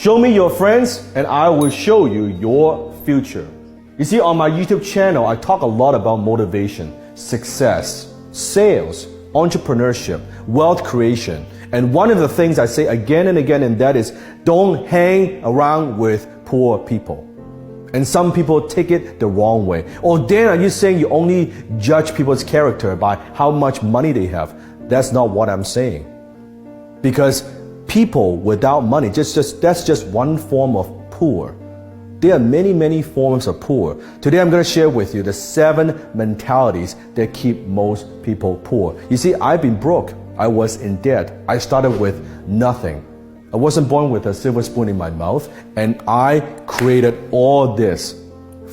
Show me your friends and I will show you your future. You see, on my YouTube channel, I talk a lot about motivation, success, sales, entrepreneurship, wealth creation. And one of the things I say again and again, and that is don't hang around with poor people. And some people take it the wrong way. Oh, Dan, are you saying you only judge people's character by how much money they have? That's not what I'm saying. Because people without money, that's just one form of poor. There are many, many forms of poor. Today I'm going to share with you the 7 mentalities that keep most people poor. You see, I've been broke. I was in debt. I started with nothing. I wasn't born with a silver spoon in my mouth, and I created all this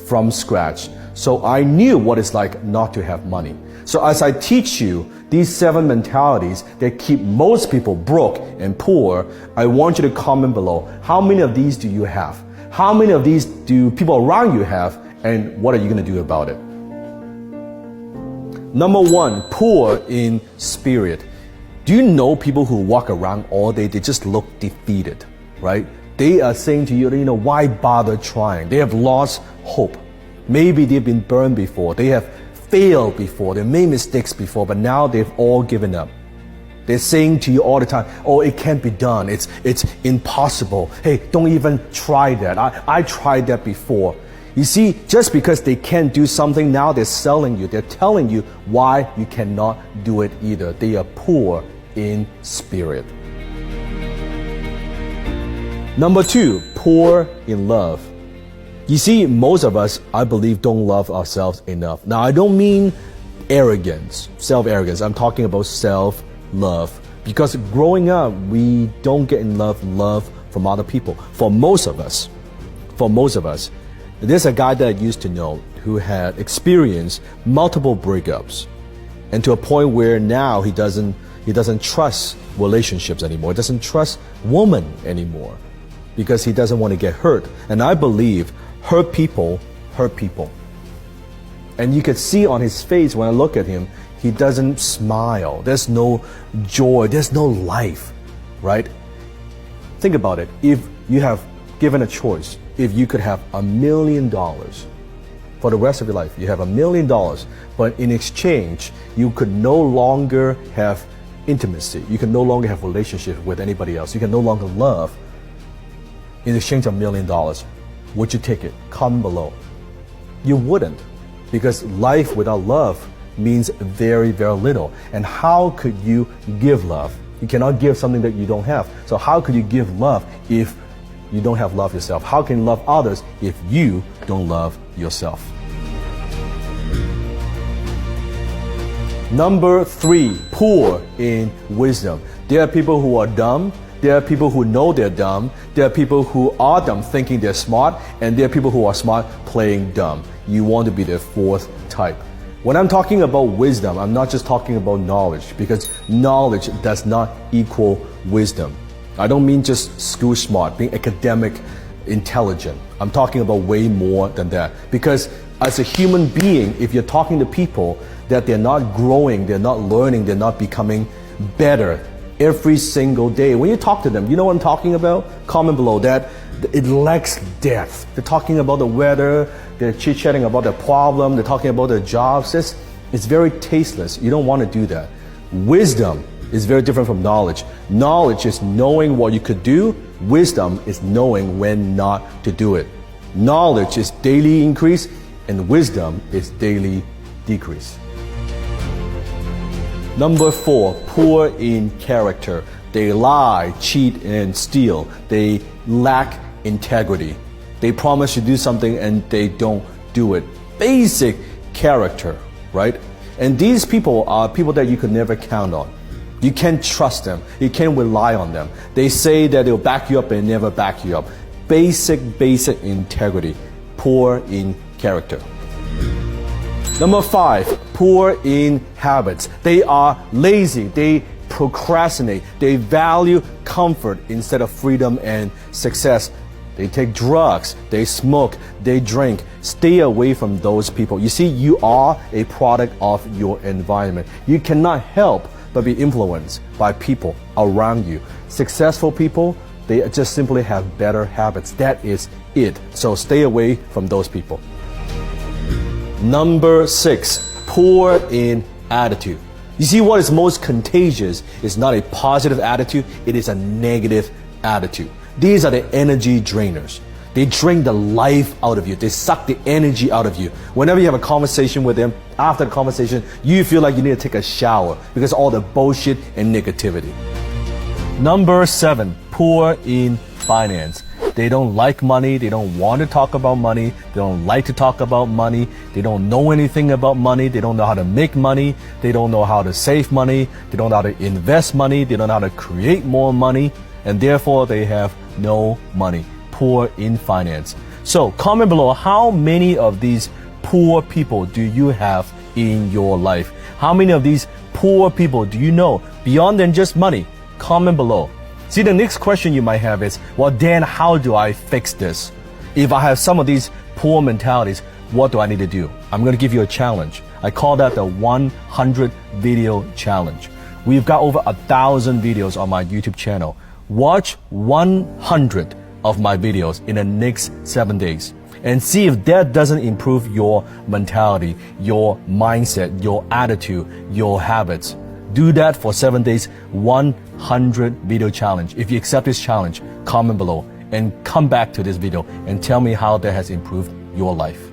from scratch. So I knew what it's like not to have money. So as I teach you these 7 mentalities that keep most people broke and poor, I want you to comment below. How many of these do you have? How many of these do people around you have, and what are you going to do about it? Number 1, poor in spirit. Do you know people who walk around all day, they just look defeated, right? They are saying to you, why bother trying? They have lost hope. Maybe they've been burned before. They have failed before. They made mistakes before, but now they've all given up. They're saying to you all the time, oh, it can't be done. It's impossible. Hey, don't even try that. I tried that before. You see, just because they can't do something, now they're selling you. They're telling you why you cannot do it either. They are poor in spirit. Number 2, poor in love. You see, most of us, I believe, don't love ourselves enough. Now, I don't mean arrogance, self-arrogance. I'm talking about self-love. Because growing up, we don't get enough love from other people. For most of us, there's a guy that I used to know who had experienced multiple breakups, and to a point where now he doesn't trust relationships anymore. He doesn't trust women anymore because he doesn't want to get hurt. And I believe hurt people hurt people. And you could see on his face when I look at him, he doesn't smile. There's no joy. There's no life, right? Think about it. If you have given a choice, if you could have $1 million for the rest of your life, you have $1 million, but in exchange, you could no longer have intimacy. You can no longer have relationship with anybody else. You can no longer love. In exchange of $1 million, would you take it? Comment below. You wouldn't, because life without love means very, very little. And how could you give love? You cannot give something that you don't have. So how could you give love if you don't have love yourself? How can you love others if you don't love yourself? Number 3, poor in wisdom. There are people who are dumb. There are people who know they're dumb. There are people who are dumb thinking they're smart. And there are people who are smart playing dumb. You want to be the 4th type. When I'm talking about wisdom, I'm not just talking about knowledge, because knowledge does not equal wisdom. I don't mean just school smart, being academic intelligent. I'm talking about way more than that. Because as a human being, if you're talking to people that they're not growing, they're not learning, they're not becoming better every single day, when you talk to them, you know what I'm talking about? Comment below that. It lacks depth. They're talking about the weather, they're chit-chatting about their problem, they're talking about their jobs. It's very tasteless. You don't want to do that. Wisdom is very different from knowledge. Knowledge is knowing what you could do. Wisdom is knowing when not to do it. Knowledge is daily increase, and wisdom is daily decrease. Number 4, poor in character. They lie, cheat, and steal. They lack integrity. They promise to do something and they don't do it. Basic character, right? And these people are people that you could never count on. You can't trust them. You can't rely on them. They say that they'll back you up and never back you up. Basic integrity. Poor in character. Number 5, poor in habits. They are lazy. They procrastinate. They value comfort instead of freedom and success. They take drugs. They smoke. They drink. Stay away from those people. You see, you are a product of your environment. You cannot help but be influenced by people around you. Successful people They just simply have better habits. That is it. So stay away from those people. Number 6, poor in attitude. You see, what is most contagious is not a positive attitude, it is a negative attitude. These are the energy drainers. They drain the life out of you. They suck the energy out of you. Whenever you have a conversation with them, after the conversation, you feel like you need to take a shower because of all the bullshit and negativity. Number 7, poor in finance. They don't like money. They don't want to talk about money. They don't like to talk about money. They don't know anything about money. They don't know how to make money. They don't know how to save money. They don't know how to invest money. They don't know how to create more money. And therefore, they have no money. Poor in finance. So comment below, how many of these poor people do you have in your life? How many of these poor people do you know beyond than just money? Comment below. See, the next question you might have is, well, Dan, how do I fix this? If I have some of these poor mentalities, what do I need to do? I'm going to give you a challenge. I call that the 100 video challenge. We've got over 1,000 videos on my YouTube channel. Watch 100 of my videos in the next 7 days and see if that doesn't improve your mentality, your mindset, your attitude, your habits. Do that for 7 days, 100 video challenge. If you accept this challenge, comment below and come back to this video and tell me how that has improved your life.